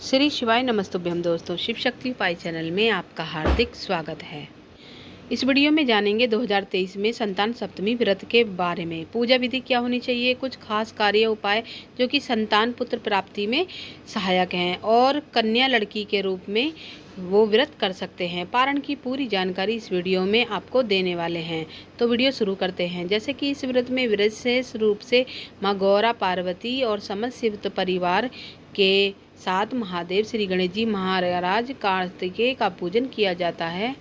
श्री शिवाय नमस्तुभ्यम दोस्तों, शिव शक्ति उपाय चैनल में आपका हार्दिक स्वागत है। इस वीडियो में जानेंगे 2023 में संतान सप्तमी व्रत के बारे में। पूजा विधि क्या होनी चाहिए, कुछ खास कार्य उपाय जो कि संतान पुत्र प्राप्ति में सहायक हैं और कन्या लड़की के रूप में वो व्रत कर सकते हैं। पारण की पूरी जानकारी इस वीडियो में आपको देने वाले हैं, तो वीडियो शुरू करते हैं। जैसे कि इस व्रत में विशेष रूप से माँ गौरा, पार्वती और समस्त शिव परिवार के साथ महादेव, श्री गणेश जी महाराज, कार्तिकेय का पूजन किया जाता है।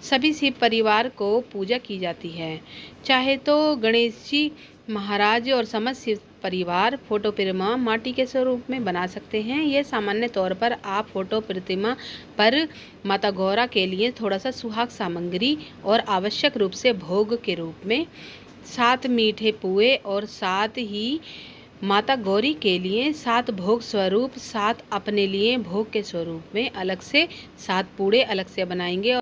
सभी शिव परिवार को पूजा की जाती है। चाहे तो गणेश जी महाराज और समस्त शिव परिवार फोटो प्रतिमा माटी के स्वरूप में बना सकते हैं। यह सामान्य तौर पर आप फोटो प्रतिमा पर माता गौरा के लिए थोड़ा सा सुहाग सामग्री और आवश्यक रूप से भोग के रूप में 7 मीठे पुए और साथ ही माता गौरी के लिए 7 भोग स्वरूप, 7 अपने लिए भोग के स्वरूप में अलग से 7 पूड़े अलग से बनाएंगे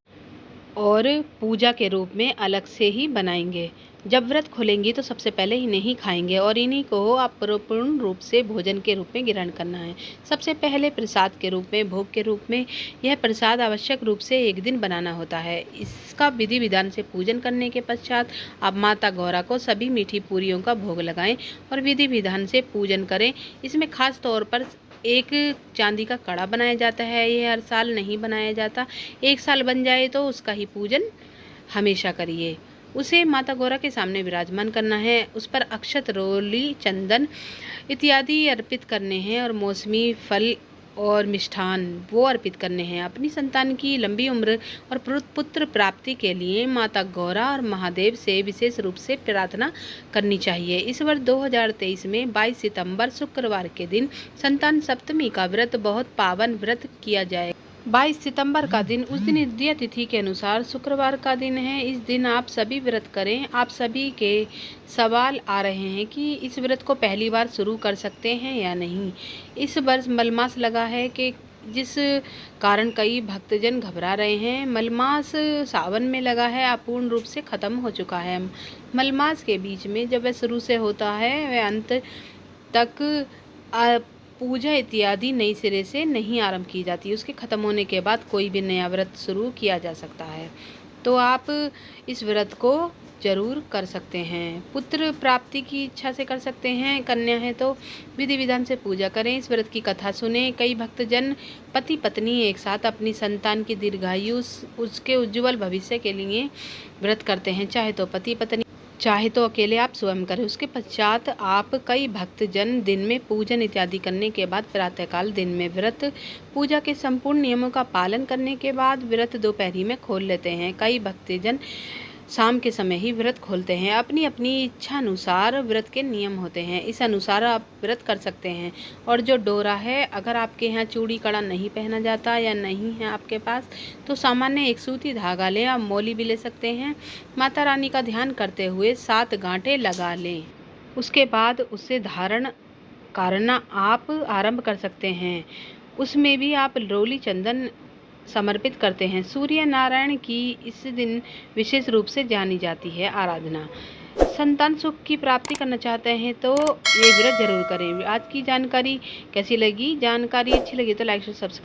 और पूजा के रूप में अलग से ही बनाएंगे। जब व्रत खोलेंगी तो सबसे पहले इन्हें ही खाएंगे और इन्हीं को आप पूर्ण रूप से भोजन के रूप में ग्रहण करना है। सबसे पहले प्रसाद के रूप में, भोग के रूप में यह प्रसाद आवश्यक रूप से एक दिन बनाना होता है। इसका विधि विधान से पूजन करने के पश्चात आप माता गौरा को सभी मीठी पूरियों का भोग लगाएं और विधि विधान से पूजन करें। इसमें खास तौर पर एक चांदी का कड़ा बनाया जाता है। यह हर साल नहीं बनाया जाता। एक साल बन जाए तो उसका ही पूजन हमेशा करिए। उसे माता गौरा के सामने विराजमान करना है। उस पर अक्षत, रोली, चंदन इत्यादि अर्पित करने हैं और मौसमी फल और मिष्ठान वो अर्पित करने हैं। अपनी संतान की लंबी उम्र और पुत्र प्राप्ति के लिए माता गौरा और महादेव से विशेष रूप से प्रार्थना करनी चाहिए। इस वर्ष 2023 में 22 सितंबर शुक्रवार के दिन संतान सप्तमी का व्रत बहुत पावन व्रत किया जाएगा। 22 सितंबर का दिन, उस दिन हृदय तिथि के अनुसार शुक्रवार का दिन है। इस दिन आप सभी व्रत करें। आप सभी के सवाल आ रहे हैं कि इस व्रत को पहली बार शुरू कर सकते हैं या नहीं। इस वर्ष मलमास लगा है कि जिस कारण कई भक्तजन घबरा रहे हैं। मलमास सावन में लगा है, अपूर्ण रूप से खत्म हो चुका है। मलमास के बीच में जब वह शुरू से होता है वह अंत तक पूजा इत्यादि नई सिरे से नहीं आरंभ की जाती। उसके ख़त्म होने के बाद कोई भी नया व्रत शुरू किया जा सकता है। तो आप इस व्रत को जरूर कर सकते हैं। पुत्र प्राप्ति की इच्छा से कर सकते हैं। कन्या है तो विधि विधान से पूजा करें। इस व्रत की कथा सुने। कई भक्तजन पति पत्नी एक साथ अपनी संतान की दीर्घायु, उसके उज्ज्वल भविष्य के लिए व्रत करते हैं। चाहे तो पति पत्नी, चाहे तो अकेले आप स्वयं करें। उसके पश्चात आप कई भक्तजन दिन में पूजन इत्यादि करने के बाद प्रातःकाल दिन में व्रत पूजा के संपूर्ण नियमों का पालन करने के बाद व्रत दोपहरी में खोल लेते हैं। कई भक्तजन शाम के समय ही व्रत खोलते हैं। अपनी अपनी इच्छा अनुसार व्रत के नियम होते हैं, इस अनुसार आप व्रत कर सकते हैं। और जो डोरा है, अगर आपके यहाँ चूड़ी कड़ा नहीं पहना जाता या नहीं है आपके पास, तो सामान्य एक सूती धागा लें। आप मौली भी ले सकते हैं। माता रानी का ध्यान करते हुए 7 गांठें लगा लें। उसके बाद उससे धारण करना आप आरंभ कर सकते हैं। उसमें भी आप रोली चंदन समर्पित करते हैं। सूर्य नारायण की इस दिन विशेष रूप से जानी जाती है आराधना। संतान सुख की प्राप्ति करना चाहते हैं तो ये व्रत जरूर करें। आज की जानकारी कैसी लगी? जानकारी अच्छी लगी तो लाइक और सब्सक्राइब